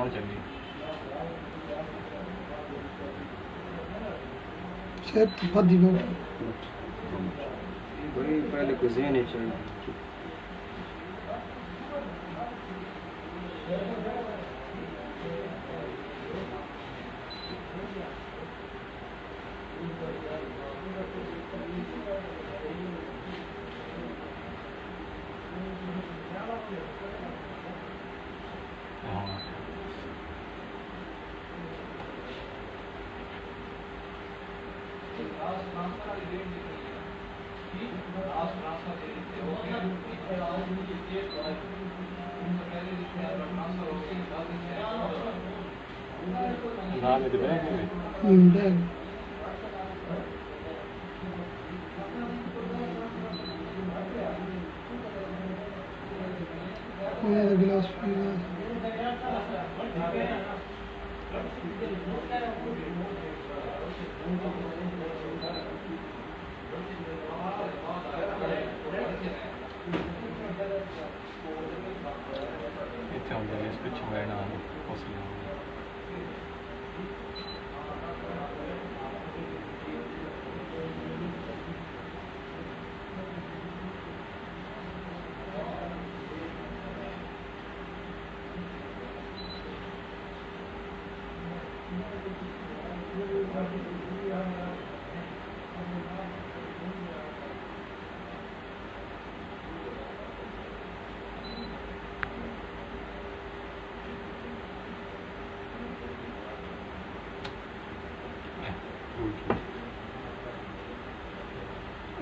कौन चली बड़ी पहले कुजीन है चाहिए नाम इधर है बैग गिलास इतने होंगे इस पिछले बैठना पॉसिबल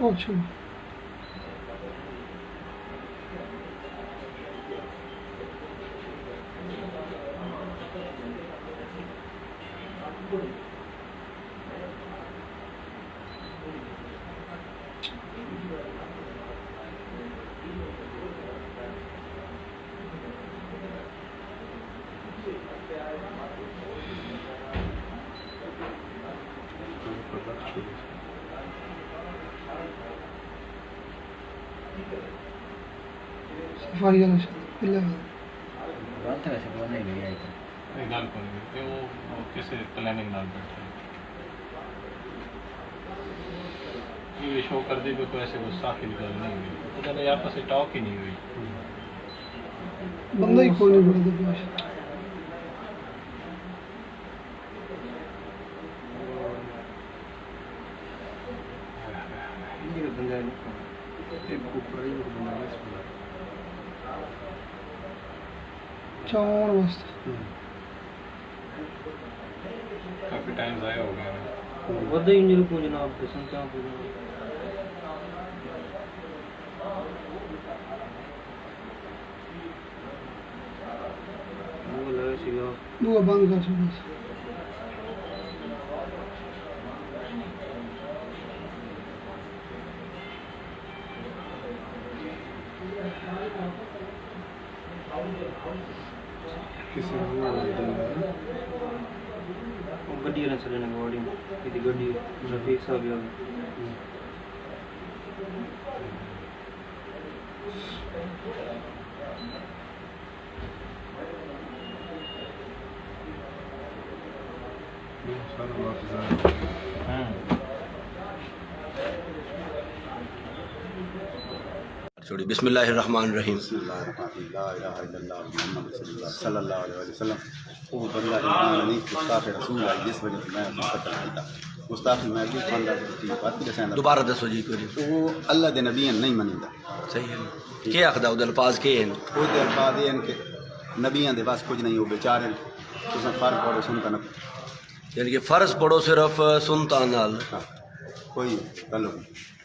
अच्छा सफाई वाला बात है वैसे बोलने नहीं आई था गल को नहीं वो किसी प्लानिंग नाल बैठे ये शो कर दी कोई ऐसे गुस्साखी गल नहीं हुई तो कहते यार पास टॉक ही नहीं हुई बंदा ही कोई नहीं बोलता पास ये बंदा एक ऊपर ही बंदा है चार मस्त काफी टाइम ज़ाया हो गया ना वधे इंजन को जनाब किस्म क्या हो वो लगे सीगा वो बंद कर छो बस किसी गड्डी वाले चले ना गाड़ी किसी गड्डी रफीक साहब यार छोड़ी बिस्मिल्लाहिर्रहमानिर्रहीम सल्लल्लाहु अलैहि वसल्लम वो बंदा नहीं गुस्ताखे रसूल आई जिस वजह से मैं उसको कत्ल किया गुस्ताखे मैं भी बंदा की बात दसा दोबारा दसो जी कोई वो अल्लाह दे नबी नहीं मनीदा सही है के आखदा उदे अल्फाज के हैं वो दे अल्फाज हैं कि नबियां दे पास कुछ नहीं हो बेचारे तुसा फर्क पड़ो सुनता ना यानी कि फर्ज पढ़ो सिर्फ सुनता नाल कोई ताल्लुक नहीं